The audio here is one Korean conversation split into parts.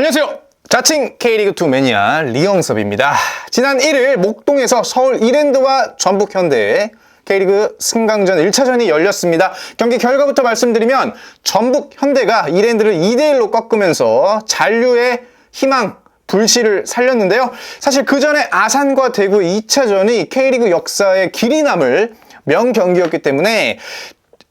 안녕하세요. 자칭 K리그2 매니아 리영섭입니다. 지난 1일 목동에서 서울 이랜드와 전북 현대의 K리그 승강전 1차전이 열렸습니다. 경기 결과부터 말씀드리면 전북 현대가 이랜드를 2대1로 꺾으면서 잔류의 희망, 불씨를 살렸는데요. 사실 그 전에 아산과 대구 2차전이 K리그 역사에 길이 남을 명경기였기 때문에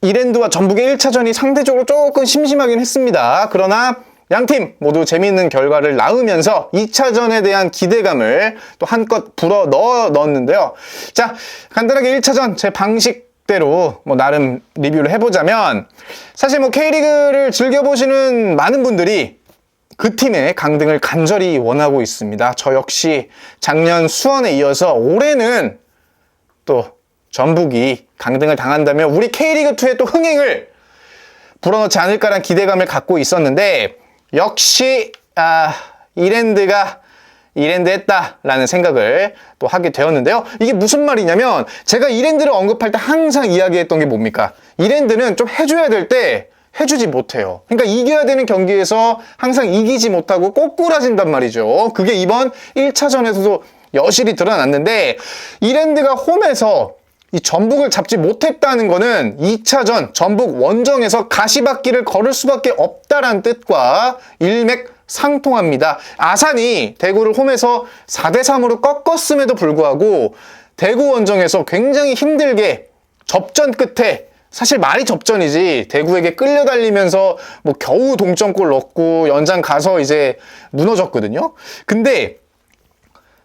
이랜드와 전북의 1차전이 상대적으로 조금 심심하긴 했습니다. 그러나 양팀 모두 재미있는 결과를 낳으면서 2차전에 대한 기대감을 또 한껏 불어 넣었는데요. 자, 간단하게 1차전 제 방식대로 나름 리뷰를 해보자면, 사실 K리그를 즐겨보시는 많은 분들이 그 팀의 강등을 간절히 원하고 있습니다. 저 역시 작년 수원에 이어서 올해는 또 전북이 강등을 당한다면 우리 K리그2의 또 흥행을 불어넣지 않을까라는 기대감을 갖고 있었는데, 역시 이랜드가 했다라는 생각을 또 하게 되었는데요. 이게 무슨 말이냐면, 제가 이랜드를 언급할 때 항상 이야기했던 게 뭡니까? 이랜드는 좀 해줘야 될 때 해주지 못해요. 그러니까 이겨야 되는 경기에서 항상 이기지 못하고 꼬꾸라진단 말이죠. 그게 이번 1차전에서도 여실히 드러났는데, 이랜드가 홈에서 이 전북을 잡지 못했다는 거는 2차전 전북 원정에서 가시밭길을 걸을 수밖에 없다라는 뜻과 일맥상통합니다. 아산이 대구를 홈에서 4대3으로 꺾었음에도 불구하고 대구 원정에서 굉장히 힘들게 접전 끝에, 사실 말이 접전이지, 대구에게 끌려달리면서 겨우 동점골 넣고 연장 가서 이제 무너졌거든요. 근데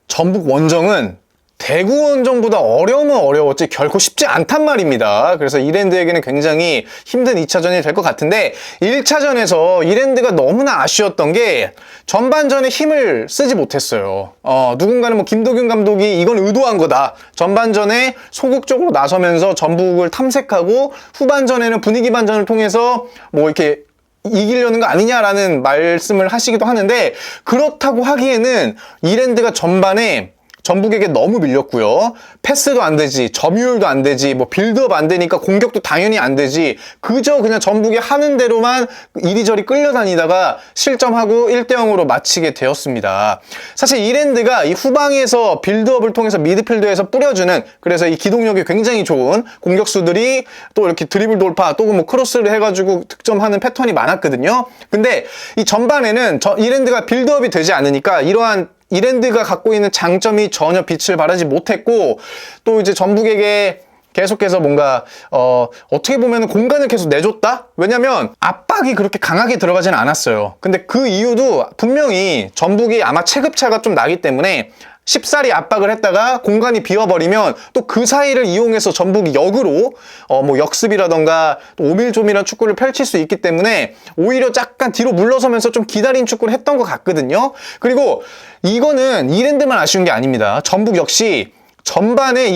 전북 원정은 대구 원정보다 어려우면 어려웠지 결코 쉽지 않단 말입니다. 그래서 이랜드에게는 굉장히 힘든 2차전이 될 것 같은데, 1차전에서 이랜드가 너무나 아쉬웠던 게 전반전에 힘을 쓰지 못했어요. 누군가는 김도균 감독이 이건 의도한 거다, 전반전에 소극적으로 나서면서 전북을 탐색하고 후반전에는 분위기 반전을 통해서 이렇게 이기려는 거 아니냐라는 말씀을 하시기도 하는데, 그렇다고 하기에는 이랜드가 전반에 전북에게 너무 밀렸고요. 패스도 안 되지, 점유율도 안 되지, 빌드업 안 되니까 공격도 당연히 안 되지, 그저 그냥 전북이 하는 대로만 이리저리 끌려다니다가 실점하고 1대0으로 마치게 되었습니다. 사실 이랜드가 이 후방에서 빌드업을 통해서 미드필더에서 뿌려주는, 그래서 이 기동력이 굉장히 좋은 공격수들이 또 이렇게 드리블 돌파, 또 크로스를 해가지고 득점하는 패턴이 많았거든요. 근데 이 전반에는 이랜드가 빌드업이 되지 않으니까 이러한 이랜드가 갖고 있는 장점이 전혀 빛을 발하지 못했고, 또 이제 전북에게 계속해서 어떻게 보면 공간을 계속 내줬다? 왜냐면 압박이 그렇게 강하게 들어가지는 않았어요. 근데 그 이유도 분명히 전북이 아마 체급차가 좀 나기 때문에 쉽사리 압박을 했다가 공간이 비어버리면 또 그 사이를 이용해서 전북이 역으로 역습이라던가 또 오밀조밀한 축구를 펼칠 수 있기 때문에 오히려 약간 뒤로 물러서면서 좀 기다린 축구를 했던 것 같거든요. 그리고 이거는 이랜드만 아쉬운 게 아닙니다. 전북 역시 전반에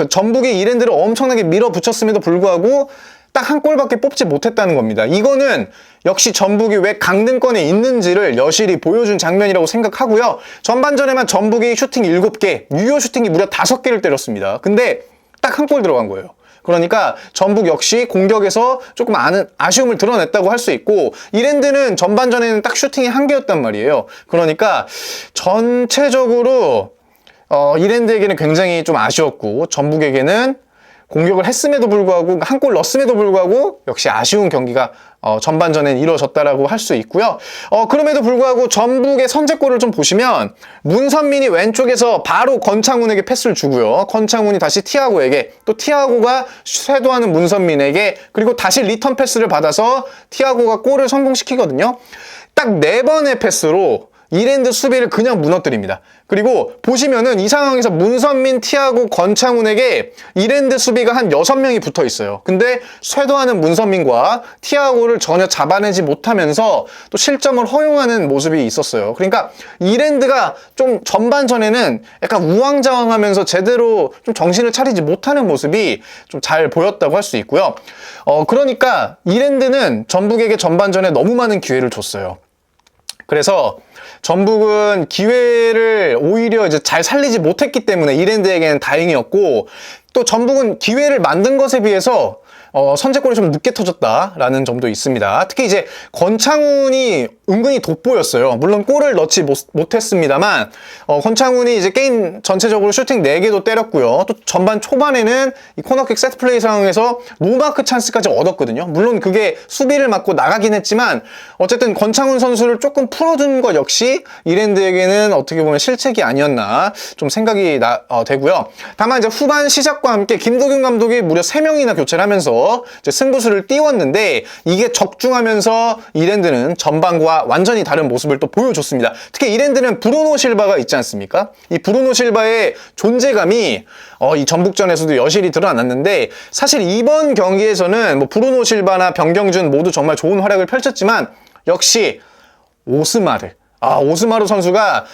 전북이 이랜드를 엄청나게 밀어붙였음에도 불구하고 딱 한 골밖에 뽑지 못했다는 겁니다. 이거는 역시 전북이 왜 강등권에 있는지를 여실히 보여준 장면이라고 생각하고요. 전반전에만 전북이 슈팅 7개, 유효 슈팅이 무려 5개를 때렸습니다. 근데 딱 한 골 들어간 거예요. 그러니까 전북 역시 공격에서 조금 아쉬움을 드러냈다고 할 수 있고, 이랜드는 전반전에는 딱 슈팅이 1개였단 말이에요. 그러니까 전체적으로 이랜드에게는 굉장히 좀 아쉬웠고, 전북에게는 공격을 했음에도 불구하고, 한 골 넣었음에도 불구하고 역시 아쉬운 경기가 전반전엔 이루어졌다라고 할 수 있고요. 그럼에도 불구하고 전북의 선제골을 좀 보시면 문선민이 왼쪽에서 바로 권창훈에게 패스를 주고요. 권창훈이 다시 티아고에게, 또 티아고가 쇄도하는 문선민에게, 그리고 다시 리턴 패스를 받아서 티아고가 골을 성공시키거든요. 딱 4번의 패스로 이랜드 수비를 그냥 무너뜨립니다. 그리고 보시면은 이 상황에서 문선민, 티아고, 권창훈에게 이랜드 수비가 한 6명이 붙어 있어요. 근데 쇄도하는 문선민과 티아고를 전혀 잡아내지 못하면서 또 실점을 허용하는 모습이 있었어요. 그러니까 이랜드가 좀 전반전에는 약간 우왕좌왕하면서 제대로 좀 정신을 차리지 못하는 모습이 좀 잘 보였다고 할 수 있고요. 그러니까 이랜드는 전북에게 전반전에 너무 많은 기회를 줬어요. 그래서 전북은 기회를 오히려 이제 잘 살리지 못했기 때문에 이랜드에게는 다행이었고, 또 전북은 기회를 만든 것에 비해서 선제골이 좀 늦게 터졌다라는 점도 있습니다. 특히 이제 권창훈이 은근히 돋보였어요. 물론 골을 넣지 못했습니다만 권창훈이 이제 게임 전체적으로 슈팅 4개도 때렸고요. 또 전반 초반에는 이 코너킥 세트플레이 상황에서 노마크 찬스까지 얻었거든요. 물론 그게 수비를 맞고 나가긴 했지만 어쨌든 권창훈 선수를 조금 풀어둔 것 역시 이랜드에게는 어떻게 보면 실책이 아니었나 좀 생각이 되고요. 다만 이제 후반 시작과 함께 김도균 감독이 무려 3명이나 교체를 하면서 이제 승부수를 띄웠는데 이게 적중하면서 이랜드는 전반과 완전히 다른 모습을 또 보여줬습니다. 특히 이랜드는 브루노 실바가 있지 않습니까? 이 브루노 실바의 존재감이 이 전북전에서도 여실히 드러났는데 사실 이번 경기에서는 뭐 브루노 실바나 변경준 모두 정말 좋은 활약을 펼쳤지만 역시 오스마르 선수가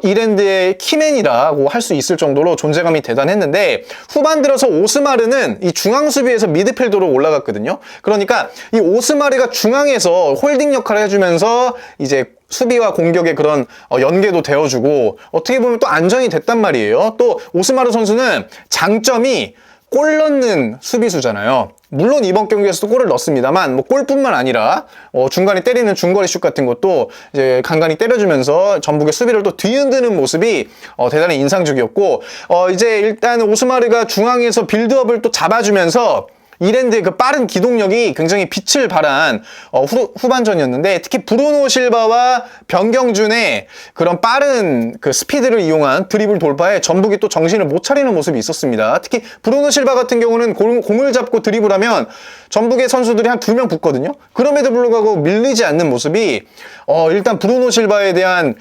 이랜드의 키맨이라고 할 수 있을 정도로 존재감이 대단했는데 후반 들어서 오스마르는 이 중앙 수비에서 미드필더로 올라갔거든요. 그러니까 이 오스마르가 중앙에서 홀딩 역할을 해주면서 이제 수비와 공격의 그런 연계도 되어주고 어떻게 보면 또 안정이 됐단 말이에요. 또 오스마르 선수는 장점이 골 넣는 수비수잖아요. 물론 이번 경기에서도 골을 넣습니다만 뭐 골뿐만 아니라 중간에 때리는 중거리 슛 같은 것도 이제 간간히 때려주면서 전북의 수비를 또 뒤흔드는 모습이 대단히 인상적이었고 이제 일단 오스마르가 중앙에서 빌드업을 또 잡아주면서 이랜드의 그 빠른 기동력이 굉장히 빛을 발한 후반전이었는데 특히 브루노 실바와 변경준의 그런 빠른 그 스피드를 이용한 드리블 돌파에 전북이 또 정신을 못 차리는 모습이 있었습니다. 특히 브루노 실바 같은 경우는 공을 잡고 드리블하면 전북의 선수들이 한 2명 붙거든요. 그럼에도 불구하고 밀리지 않는 모습이 일단 브루노 실바에 대한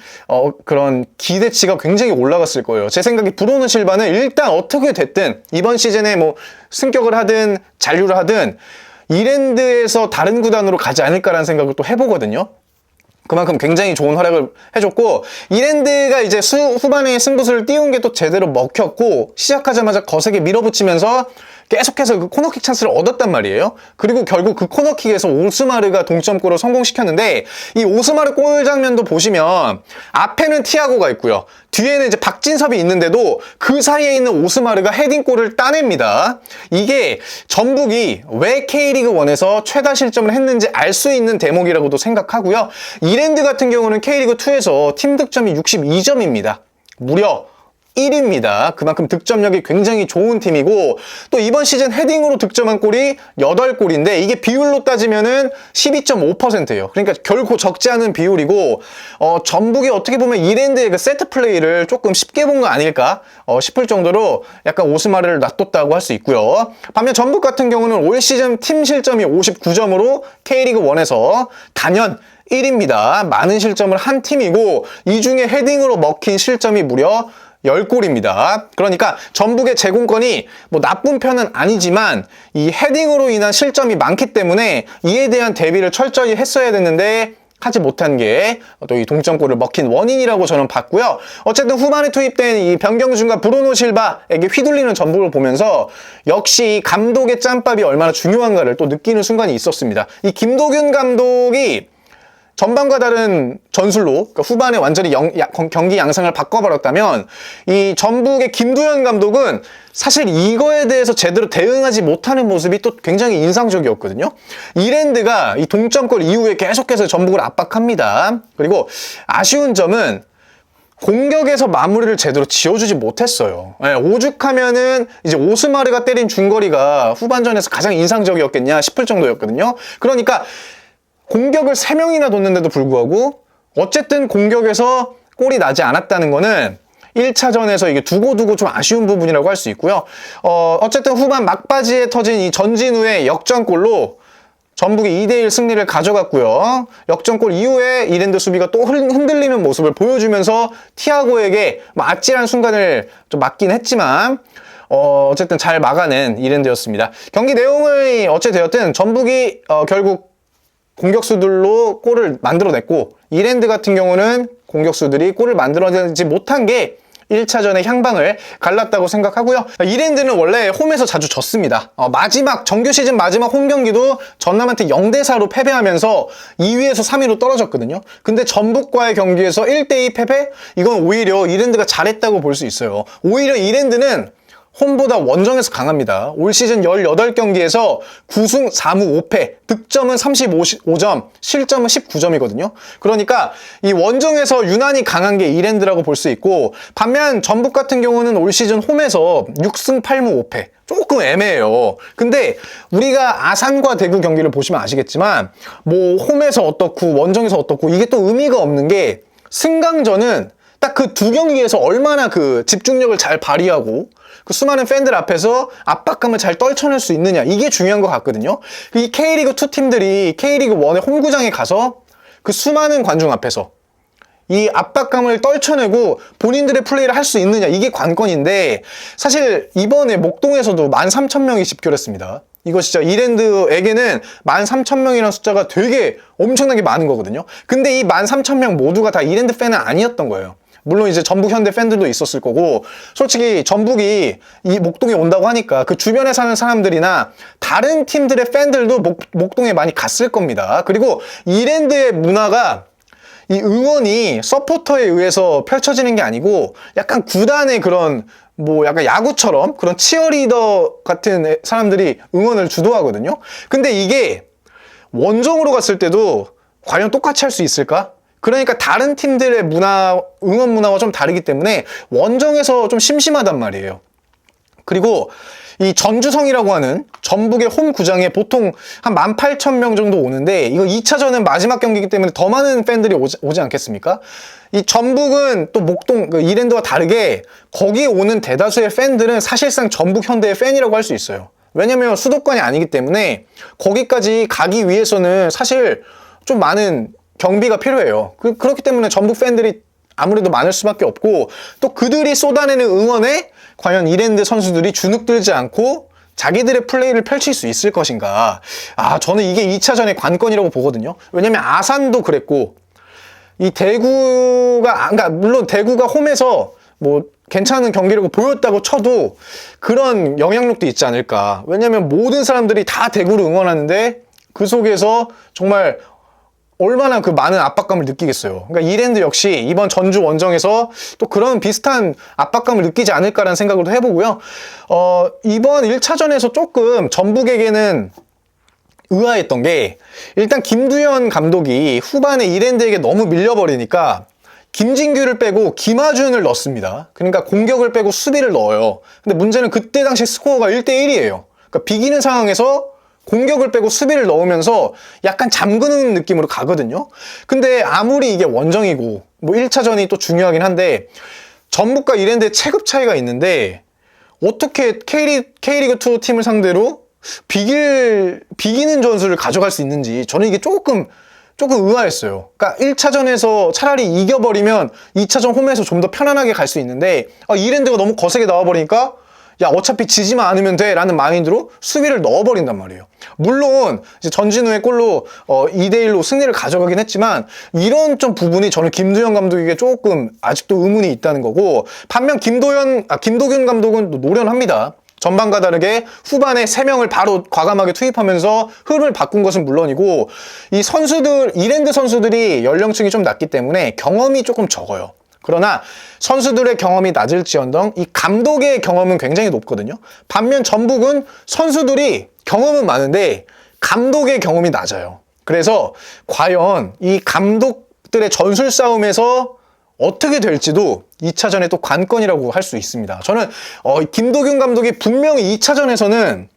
그런 기대치가 굉장히 올라갔을 거예요. 제 생각에 브루노 실바는 일단 어떻게 됐든 이번 시즌에 뭐 승격을 하든 잔류를 하든 이랜드에서 다른 구단으로 가지 않을까라는 생각을 또 해보거든요. 그만큼 굉장히 좋은 활약을 해줬고 이랜드가 이제 후반에 승부수를 띄운 게 또 제대로 먹혔고 시작하자마자 거세게 밀어붙이면서 계속해서 그 코너킥 찬스를 얻었단 말이에요. 그리고 결국 그 코너킥에서 오스마르가 동점골을 성공시켰는데 이 오스마르 골 장면도 보시면 앞에는 티아고가 있고요. 뒤에는 이제 박진섭이 있는데도 그 사이에 있는 오스마르가 헤딩골을 따냅니다. 이게 전북이 왜 K리그 1에서 최다 실점을 했는지 알 수 있는 대목이라고도 생각하고요. 이랜드 같은 경우는 K리그 2에서 팀 득점이 62점입니다. 무려 1위입니다. 그만큼 득점력이 굉장히 좋은 팀이고 또 이번 시즌 헤딩으로 득점한 골이 8골인데 이게 비율로 따지면은 12.5%예요. 그러니까 결코 적지 않은 비율이고 전북이 어떻게 보면 이랜드의 그 세트 플레이를 조금 쉽게 본 거 아닐까 싶을 정도로 약간 오스마르를 놔뒀다고 할 수 있고요. 반면 전북 같은 경우는 올 시즌 팀 실점이 59점으로 K리그 1에서 단연 1위입니다. 많은 실점을 한 팀이고 이 중에 헤딩으로 먹힌 실점이 무려 10골입니다. 그러니까 전북의 제공권이 뭐 나쁜 편은 아니지만 이 헤딩으로 인한 실점이 많기 때문에 이에 대한 대비를 철저히 했어야 됐는데 하지 못한 게 또 이 동점골을 먹힌 원인이라고 저는 봤고요. 어쨌든 후반에 투입된 이 변경준과 브루노 실바에게 휘둘리는 전북을 보면서 역시 감독의 짬밥이 얼마나 중요한가를 또 느끼는 순간이 있었습니다. 이 김도균 감독이 전반과 다른 전술로 그러니까 후반에 완전히 경기 양상을 바꿔버렸다면 이 전북의 김두현 감독은 사실 이거에 대해서 제대로 대응하지 못하는 모습이 또 굉장히 인상적이었거든요. 이랜드가 이 동점골 이후에 계속해서 전북을 압박합니다. 그리고 아쉬운 점은 공격에서 마무리를 제대로 지어주지 못했어요. 오죽하면은 이제 오스마르가 때린 중거리가 후반전에서 가장 인상적이었겠냐 싶을 정도였거든요. 그러니까 공격을 3명이나 뒀는데도 불구하고 어쨌든 공격에서 골이 나지 않았다는 거는 1차전에서 이게 두고두고 좀 아쉬운 부분이라고 할 수 있고요. 어쨌든 후반 막바지에 터진 이 전진우의 역전골로 전북이 2대1 승리를 가져갔고요. 역전골 이후에 이랜드 수비가 또 흔들리는 모습을 보여주면서 티아고에게 아찔한 순간을 좀 맞긴 했지만 어쨌든 잘 막아낸 이랜드였습니다. 경기 내용을 어찌되었든 전북이 결국 공격수들로 골을 만들어냈고 이랜드 같은 경우는 공격수들이 골을 만들어내지 못한 게 1차전의 향방을 갈랐다고 생각하고요. 이랜드는 원래 홈에서 자주 졌습니다. 정규 시즌 마지막 홈 경기도 전남한테 0대4로 패배하면서 2위에서 3위로 떨어졌거든요. 근데 전북과의 경기에서 1대2 패배? 이건 오히려 이랜드가 잘했다고 볼 수 있어요. 오히려 이랜드는 홈보다 원정에서 강합니다. 올 시즌 18경기에서 9승 4무 5패, 득점은 35점, 실점은 19점이거든요. 그러니까 이 원정에서 유난히 강한 게 이랜드라고 볼 수 있고, 반면 전북 같은 경우는 올 시즌 홈에서 6승 8무 5패. 조금 애매해요. 근데 우리가 아산과 대구 경기를 보시면 아시겠지만 뭐 홈에서 어떻고 원정에서 어떻고 이게 또 의미가 없는 게, 승강전은 딱 그 두 경기에서 얼마나 그 집중력을 잘 발휘하고 그 수많은 팬들 앞에서 압박감을 잘 떨쳐낼 수 있느냐, 이게 중요한 것 같거든요. 이 K리그 2 팀들이 K리그 1의 홈구장에 가서 그 수많은 관중 앞에서 이 압박감을 떨쳐내고 본인들의 플레이를 할 수 있느냐, 이게 관건인데, 사실 이번에 목동에서도 13,000명이 집결했습니다. 이거 진짜 이랜드에게는 13,000명이라는 숫자가 되게 엄청나게 많은 거거든요. 근데 이 13,000명 모두가 다 이랜드 팬은 아니었던 거예요. 물론 이제 전북 현대 팬들도 있었을 거고, 솔직히 전북이 이 목동에 온다고 하니까 그 주변에 사는 사람들이나 다른 팀들의 팬들도 목동에 많이 갔을 겁니다. 그리고 이랜드의 문화가, 이 응원이 서포터에 의해서 펼쳐지는 게 아니고 약간 구단의 그런 뭐 약간 야구처럼 그런 치어리더 같은 사람들이 응원을 주도하거든요. 근데 이게 원정으로 갔을 때도 과연 똑같이 할 수 있을까? 그러니까 다른 팀들의 문화, 응원 문화와 좀 다르기 때문에 원정에서 좀 심심하단 말이에요. 그리고 이 전주성이라고 하는 전북의 홈 구장에 보통 한 18,000명 정도 오는데, 이거 2차전은 마지막 경기이기 때문에 더 많은 팬들이 오지 않겠습니까? 이 전북은 또 목동, 그 이랜드와 다르게 거기에 오는 대다수의 팬들은 사실상 전북 현대의 팬이라고 할 수 있어요. 왜냐면 수도권이 아니기 때문에 거기까지 가기 위해서는 사실 좀 많은 경비가 필요해요. 그렇기 때문에 전북 팬들이 아무래도 많을 수밖에 없고, 또 그들이 쏟아내는 응원에 과연 이랜드 선수들이 주눅들지 않고 자기들의 플레이를 펼칠 수 있을 것인가. 저는 이게 2차전의 관건이라고 보거든요. 왜냐면 아산도 그랬고, 이 대구가, 그러니까 물론 대구가 홈에서 뭐 괜찮은 경기라고 보였다고 쳐도 그런 영향력도 있지 않을까. 왜냐면 모든 사람들이 다 대구를 응원하는데 그 속에서 정말 얼마나 그 많은 압박감을 느끼겠어요. 그러니까 이랜드 역시 이번 전주 원정에서 또 그런 비슷한 압박감을 느끼지 않을까라는 생각을 해보고요. 이번 1차전에서 조금 전북에게는 의아했던 게, 일단 김두현 감독이 후반에 이랜드에게 너무 밀려버리니까 김진규를 빼고 김하준을 넣습니다. 그러니까 공격을 빼고 수비를 넣어요. 근데 문제는 그때 당시 스코어가 1대1이에요. 그러니까 비기는 상황에서 공격을 빼고 수비를 넣으면서 약간 잠그는 느낌으로 가거든요. 근데 아무리 이게 원정이고 뭐 1차전이 또 중요하긴 한데, 전북과 이랜드의 체급 차이가 있는데 어떻게 K리그2 팀을 상대로 비기는 전술을 가져갈 수 있는지, 저는 이게 조금 의아했어요. 그러니까 1차전에서 차라리 이겨버리면 2차전 홈에서 좀 더 편안하게 갈 수 있는데, 이랜드가 너무 거세게 나와버리니까 야, 어차피 지지만 않으면 돼 라는 마인드로 수비를 넣어버린단 말이에요. 물론 이제 전진우의 골로 2대1로 승리를 가져가긴 했지만, 이런 좀 부분이 저는 김두현 감독에게 조금 아직도 의문이 있다는 거고, 반면 김도균 감독은 노련합니다. 전반과 다르게 후반에 3명을 바로 과감하게 투입하면서 흐름을 바꾼 것은 물론이고, 이 선수들, 이랜드 선수들이 연령층이 좀 낮기 때문에 경험이 조금 적어요. 그러나 선수들의 경험이 낮을지언정 이 감독의 경험은 굉장히 높거든요. 반면 전북은 선수들이 경험은 많은데 감독의 경험이 낮아요. 그래서 과연 이 감독들의 전술 싸움에서 어떻게 될지도 2차전에 또 관건이라고 할 수 있습니다. 저는 김도균 감독이 분명히 2차전에서는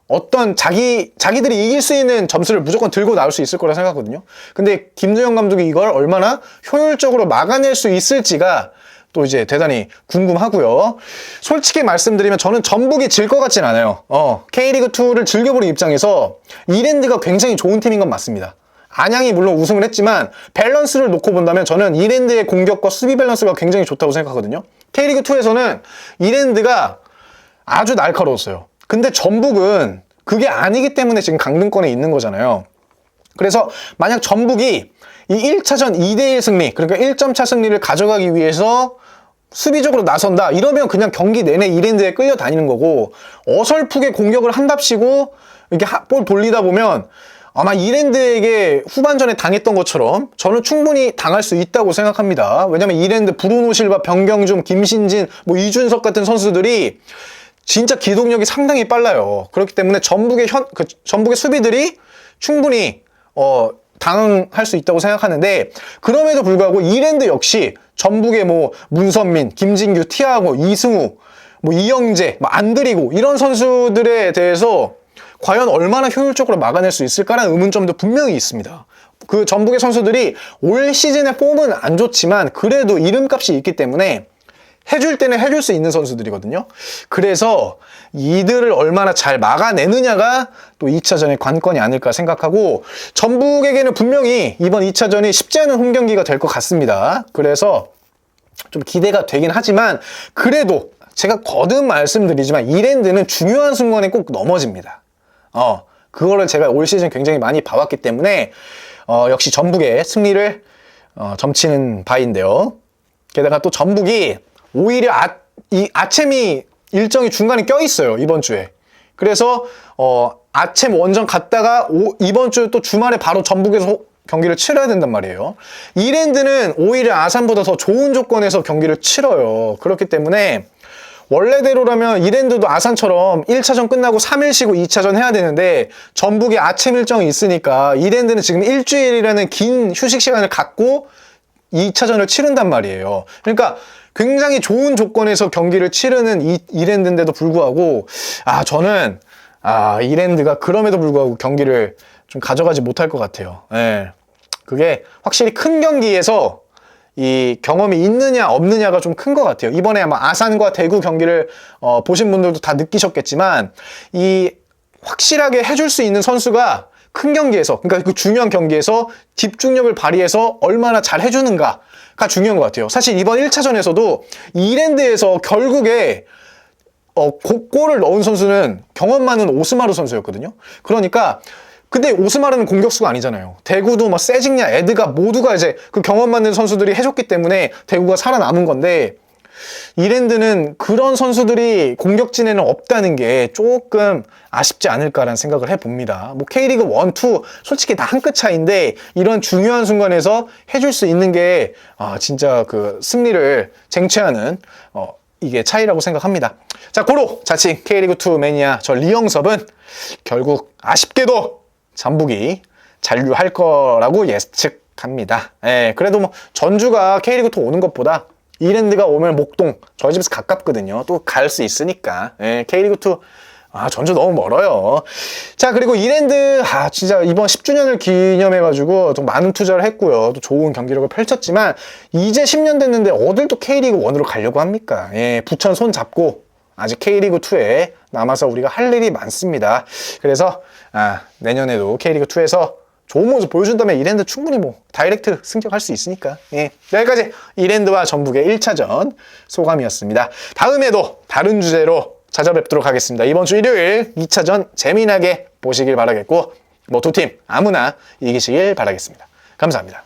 어떤 자기들이 이길 수 있는 점수를 무조건 들고 나올 수 있을 거라 생각하거든요. 근데 김두현 감독이 이걸 얼마나 효율적으로 막아낼 수 있을지가 또 이제 대단히 궁금하고요. 솔직히 말씀드리면 저는 전북이 질 것 같진 않아요. K리그2를 즐겨보는 입장에서 이랜드가 굉장히 좋은 팀인 건 맞습니다. 안양이 물론 우승을 했지만 밸런스를 놓고 본다면 저는 이랜드의 공격과 수비 밸런스가 굉장히 좋다고 생각하거든요. K리그2에서는 이랜드가 아주 날카로웠어요. 근데 전북은 그게 아니기 때문에 지금 강등권에 있는 거잖아요. 그래서 만약 전북이 이 1차전 2대1 승리, 그러니까 1점차 승리를 가져가기 위해서 수비적으로 나선다, 이러면 그냥 경기 내내 이랜드에 끌려다니는 거고, 어설프게 공격을 한답시고 이렇게 볼 돌리다 보면 아마 이랜드에게 후반전에 당했던 것처럼 저는 충분히 당할 수 있다고 생각합니다. 왜냐면 이랜드 브루노 실바, 변경준, 김신진, 뭐 이준석 같은 선수들이 진짜 기동력이 상당히 빨라요. 그렇기 때문에 전북의 전북의 수비들이 충분히 당할 수 있다고 생각하는데, 그럼에도 불구하고 이랜드 역시 전북의 뭐 문선민, 김진규, 티아고, 이승우, 뭐 이영재, 뭐 안드리고 이런 선수들에 대해서 과연 얼마나 효율적으로 막아낼 수 있을까라는 의문점도 분명히 있습니다. 그 전북의 선수들이 올 시즌의 폼은 안 좋지만 그래도 이름값이 있기 때문에 해줄 때는 해줄 수 있는 선수들이거든요. 그래서 이들을 얼마나 잘 막아내느냐가 또 2차전의 관건이 아닐까 생각하고, 전북에게는 분명히 이번 2차전이 쉽지 않은 홈경기가 될 것 같습니다. 그래서 좀 기대가 되긴 하지만, 그래도 제가 거듭 말씀드리지만 이랜드는 중요한 순간에 꼭 넘어집니다. 그거를 제가 올 시즌 굉장히 많이 봐왔기 때문에 역시 전북의 승리를 점치는 바인데요. 게다가 또 전북이 오히려 이 아챔이 일정이 중간에 껴있어요, 이번 주에. 그래서 아챔 원정 갔다가 이번 주 또 주말에 바로 전북에서 경기를 치러야 된단 말이에요. 이랜드는 오히려 아산보다 더 좋은 조건에서 경기를 치러요. 그렇기 때문에 원래대로라면 이랜드도 아산처럼 1차전 끝나고 3일 쉬고 2차전 해야 되는데, 전북이 아침 일정이 있으니까 이랜드는 지금 일주일이라는 긴 휴식 시간을 갖고 2차전을 치른단 말이에요. 그러니까 굉장히 좋은 조건에서 경기를 치르는 이랜드인데도 불구하고 저는 이랜드가 그럼에도 불구하고 경기를 좀 가져가지 못할 것 같아요. 예. 그게 확실히 큰 경기에서 이 경험이 있느냐 없느냐가 좀 큰 것 같아요. 이번에 아마 아산과 대구 경기를 보신 분들도 다 느끼셨겠지만, 이 확실하게 해줄 수 있는 선수가 큰 경기에서, 그러니까 그 중요한 경기에서 집중력을 발휘해서 얼마나 잘 해주는가가 중요한 것 같아요. 사실 이번 1차전에서도 이랜드에서 결국에 골을 넣은 선수는 경험 많은 오스마르 선수였거든요. 그러니까 근데 오스마르는 공격수가 아니잖아요. 대구도 뭐 세징야, 에드가 모두가 이제 그 경험 많은 선수들이 해줬기 때문에 대구가 살아남은 건데, 이랜드는 그런 선수들이 공격진에는 없다는 게 조금 아쉽지 않을까라는 생각을 해봅니다. 뭐 K리그 1, 2 솔직히 다 한 끗 차이인데 이런 중요한 순간에서 해줄 수 있는 게 진짜 그 승리를 쟁취하는 이게 차이라고 생각합니다. 자, 고로 자칭 K리그2 매니아 저 리영섭은 결국 아쉽게도 전북이 잔류할 거라고 예측합니다. 그래도 뭐 전주가 K리그2 오는 것보다 이랜드가 오면 목동 저희 집에서 가깝거든요. 또 갈 수 있으니까. K리그2 전주 너무 멀어요. 자, 그리고 이랜드 진짜 이번 10주년을 기념해가지고 좀 많은 투자를 했고요. 또 좋은 경기력을 펼쳤지만 이제 10년 됐는데 어딜 또 K리그1으로 가려고 합니까? 부천 손 잡고 아직 K리그2에 남아서 우리가 할 일이 많습니다. 그래서 내년에도 K리그2에서 좋은 모습 보여준다면 이랜드 충분히 뭐 다이렉트 승격할 수 있으니까. 여기까지 이랜드와 전북의 1차전 소감이었습니다. 다음에도 다른 주제로 찾아뵙도록 하겠습니다. 이번 주 일요일 2차전 재미나게 보시길 바라겠고, 뭐 두 팀 아무나 이기시길 바라겠습니다. 감사합니다.